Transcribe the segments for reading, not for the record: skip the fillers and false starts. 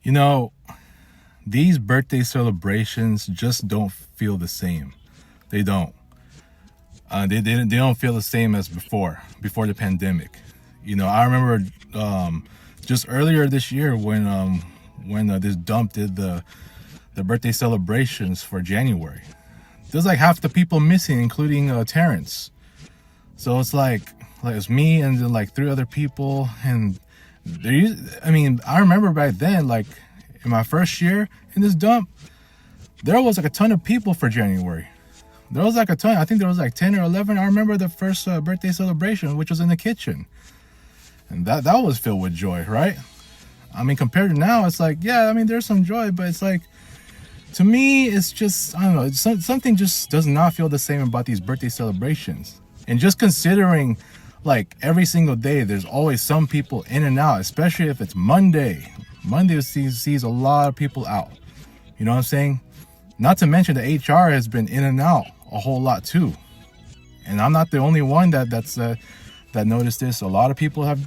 You know, these birthday celebrations just don't feel the same. They don't. They don't feel the same as before the pandemic. You know, I remember just earlier this year when this dump did the birthday celebrations for January. There's like half the people missing, including Terrence. So it's like it's me and then like 3 other people, and I remember back then, like in my first year in this dump, there was like a ton of people for January. There was like a ton. I think there was like 10 or 11. I remember the first birthday celebration, which was in the kitchen, and that was filled with joy, right? I mean, compared to now, it's like, yeah, I mean, there's some joy, but it's like, to me, it's just, I don't know, something just does not feel the same about these birthday celebrations. And just considering, like, every single day, there's always some people in and out, especially if it's Monday. Monday sees a lot of people out. You know what I'm saying? Not to mention the HR has been in and out a whole lot too. And I'm not the only one that noticed this. A lot of people have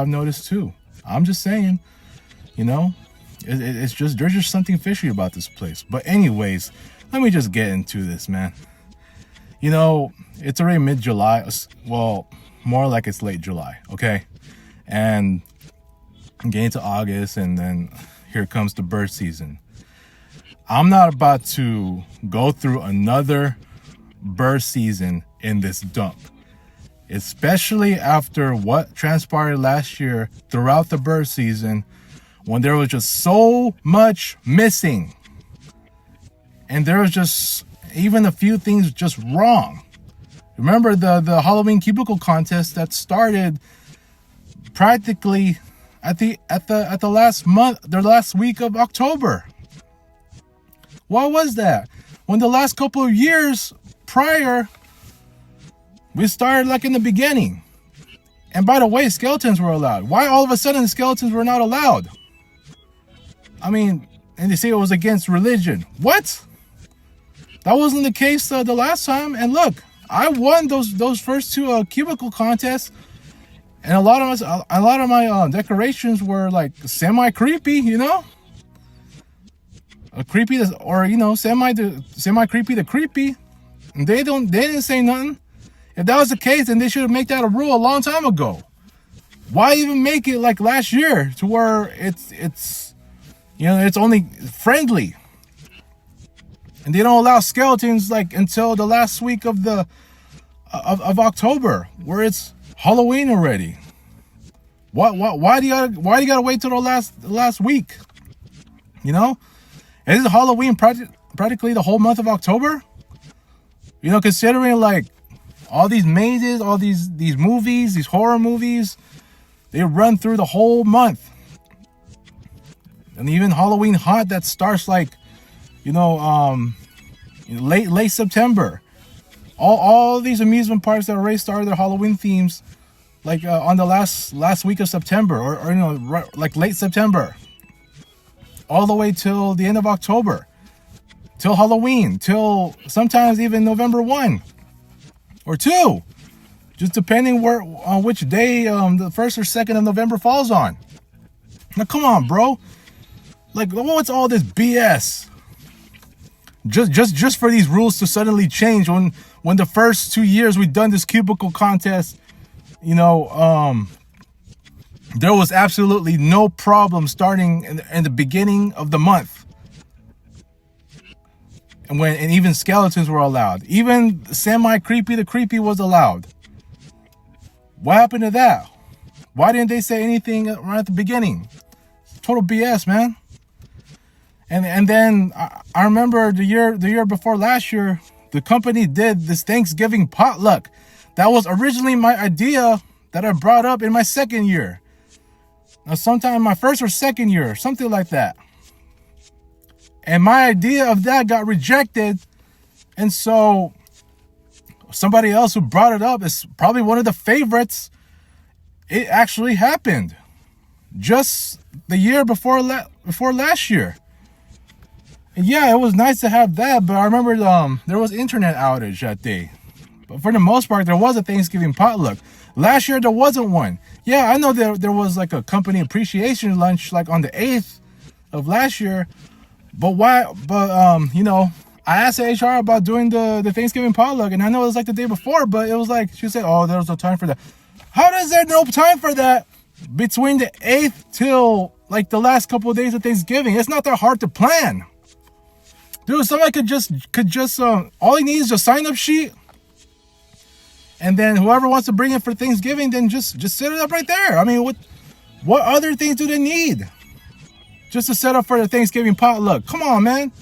noticed too. I'm just saying, you know, it's just, there's just something fishy about this place. But anyways, let me just get into this, man. You know, it's already mid-July. Well, more like it's late July, okay? And I'm getting to August, and then here comes the bird season. I'm not about to go through another bird season in this dump, especially after what transpired last year throughout the bird season, when there was just so much missing. And there was just even a few things just wrong. Remember the Halloween cubicle contest that started practically at the last week of October. What was that? When the last couple of years prior, we started like in the beginning. And by the way, skeletons were allowed. Why all of a sudden skeletons were not allowed? I mean, and they say it was against religion. What? That wasn't the case the last time. And look, I won those first 2 cubicle contests, and a lot of my decorations were like semi creepy, you know, creepy, or you know, semi creepy to creepy. And they didn't say nothing. If that was the case, then they should have made that a rule a long time ago. Why even make it like last year to where it's you know, it's only friendly? And they don't allow skeletons like until the last week of October, where it's Halloween already. Why do you gotta wait till the last week? You know, and isn't Halloween practically the whole month of October? You know, considering like all these mazes, all these movies, these horror movies, they run through the whole month. And even Halloween Haunt that starts like, you know, late September. All these amusement parks that already started their Halloween themes, like on the last week of September, or you know, like late September, all the way till the end of October, till Halloween, till sometimes even November 1 or 2, just depending on which day the 1st or 2nd of November falls on. Now come on, bro. Like, what's all this BS? Just for these rules to suddenly change when the first 2 years we've done this cubicle contest, you know, there was absolutely no problem starting in the beginning of the month, and even skeletons were allowed. Even semi creepy the creepy was allowed. What happened to that? Why didn't they say anything right at the beginning? Total BS, man. And then I remember the year before last year, the company did this Thanksgiving potluck. That was originally my idea that I brought up in my second year. Now, sometime in my first or second year, something like that. And my idea of that got rejected. And so somebody else who brought it up is probably one of the favorites. It actually happened just the year before last year. And yeah, it was nice to have that, but I remember there was internet outage that day. But for the most part, there was a Thanksgiving potluck. Last year, there wasn't one. Yeah, I know there was like a company appreciation lunch like on the 8th of last year. But why? But, you know, I asked the HR about doing the Thanksgiving potluck, and I know it was like the day before, but it was like, she said, oh, there was no time for that. How does there no time for that between the 8th till like the last couple of days of Thanksgiving? It's not that hard to plan. Dude, somebody could just all he needs is a sign-up sheet. And then whoever wants to bring it for Thanksgiving, then just set it up right there. I mean, what other things do they need? Just to set up for the Thanksgiving potluck. Come on, man.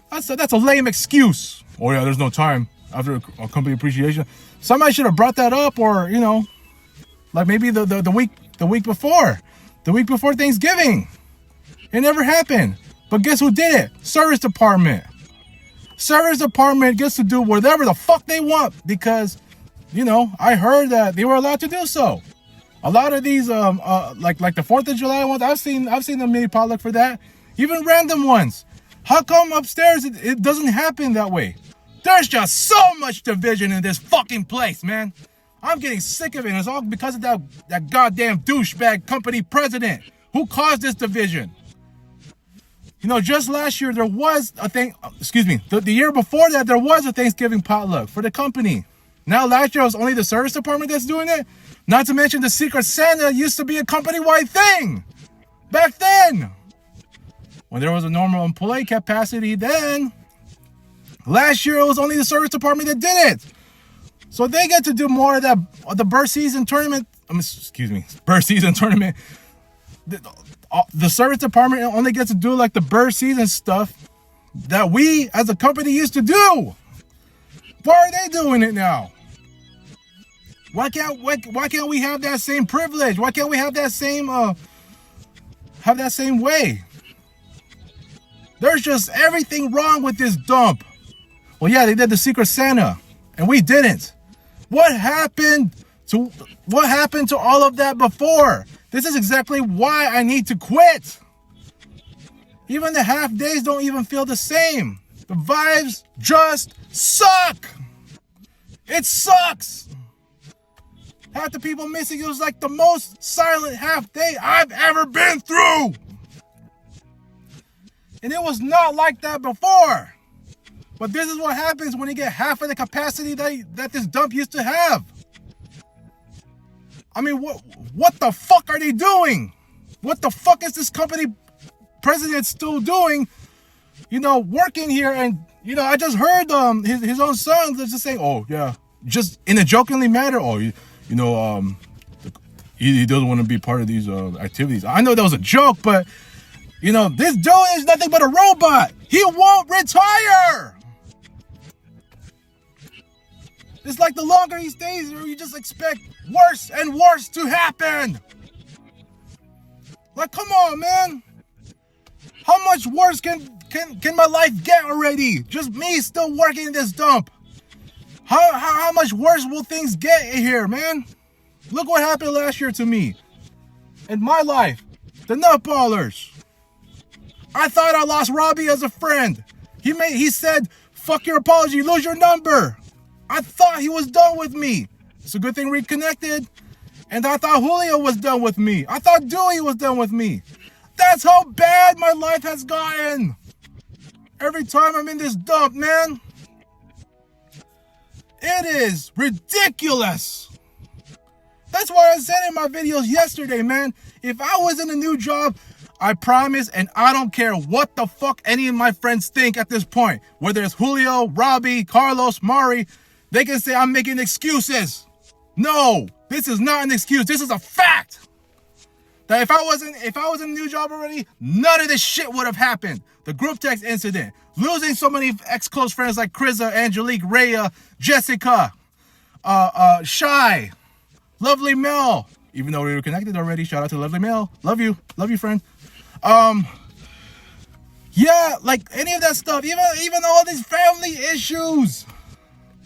That's a lame excuse. Oh yeah, there's no time after a company appreciation. Somebody should have brought that up, or you know, like maybe the week before Thanksgiving. It never happened. But guess who did it? Service department. Service department gets to do whatever the fuck they want because, you know, I heard that they were allowed to do so. A lot of these, like the 4th of July ones, I've seen them mini potluck for that. Even random ones. How come upstairs it doesn't happen that way? There's just so much division in this fucking place, man. I'm getting sick of it. And it's all because of that goddamn douchebag company president who caused this division. You know, just last year there was a thing. The year before that there was a Thanksgiving potluck for the company. Now last year it was only the service department that's doing it. Not to mention the Secret Santa used to be a company-wide thing back then. When there was a normal employee capacity then. Last year it was only the service department that did it. So they get to do more of that, the Burr season tournament. Burr season tournament. The service department only gets to do like the Burr season stuff that we as a company used to do. Why are they doing it now? Why can't we have that same privilege? Why can't we have that same way? There's just everything wrong with this dump. Well, yeah, they did the Secret Santa, and we didn't. What happened to all of that before? This is exactly why I need to quit. Even the half days don't even feel the same. The vibes just suck. It sucks. Half the people missing, it was like the most silent half day I've ever been through. And it was not like that before. But this is what happens when you get half of the capacity that this dump used to have. I mean, what the fuck are they doing? What the fuck is this company president still doing? You know, working here, and you know, I just heard his own son just saying, "Oh yeah," just in a jokingly manner. "Oh, you know, he doesn't want to be part of these activities." I know that was a joke, but you know, this dude is nothing but a robot. He won't retire. It's like the longer he stays here, you just expect worse and worse to happen. Like, come on, man. How much worse can my life get already? Just me still working in this dump. How much worse will things get here, man? Look what happened last year to me. In my life. The Nutballers. I thought I lost Robbie as a friend. He said, "Fuck your apology, lose your number." I thought he was done with me. It's a good thing we reconnected. And I thought Julio was done with me. I thought Dewey was done with me. That's how bad my life has gotten. Every time I'm in this dump, man. It is ridiculous. That's why I said in my videos yesterday, man. If I was in a new job, I promise, and I don't care what the fuck any of my friends think at this point. Whether it's Julio, Robbie, Carlos, Mari, they can say I'm making excuses. No, this is not an excuse. This is a fact. That if I was in a new job already, none of this shit would have happened. The group text incident, losing so many ex-close friends like Krista, Angelique, Rhea, Jessica, Shy, Lovely Mel. Even though we were connected already, shout out to Lovely Mel. Love you, friend. Yeah, like any of that stuff, even all these family issues,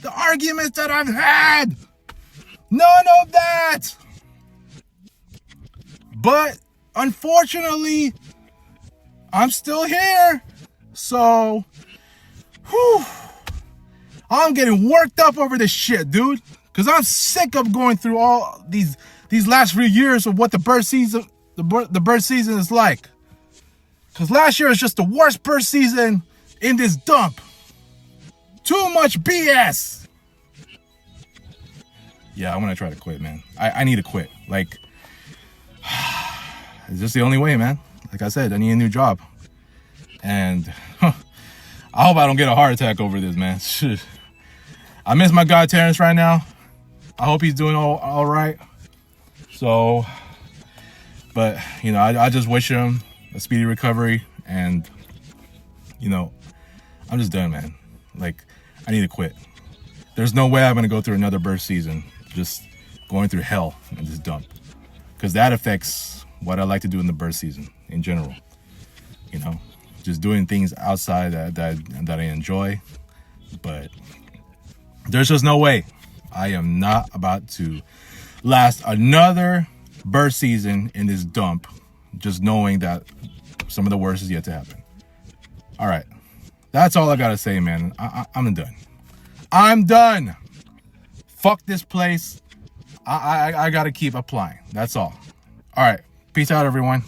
the arguments that I've had, none of that. But unfortunately, I'm still here. So, I'm getting worked up over this shit, dude. Because I'm sick of going through all these last few years of what the bird season is like. Because last year is just the worst bird season in this dump. Too much BS. Yeah, I'm going to try to quit, man. I need to quit. Like, it's just the only way, man. Like I said, I need a new job. And I hope I don't get a heart attack over this, man. I miss my guy Terrence right now. I hope he's doing all right. So, but, you know, I just wish him a speedy recovery. And, you know, I'm just done, man. Like, I need to quit. There's no way I'm going to go through another bird season just going through hell in this dump. Because that affects what I like to do in the bird season in general. You know, just doing things outside that I enjoy. But there's just no way I am not about to last another bird season in this dump, just knowing that some of the worst is yet to happen. All right. That's all I got to say, man. I'm done. I'm done. Fuck this place. I got to keep applying. That's all. All right. Peace out, everyone.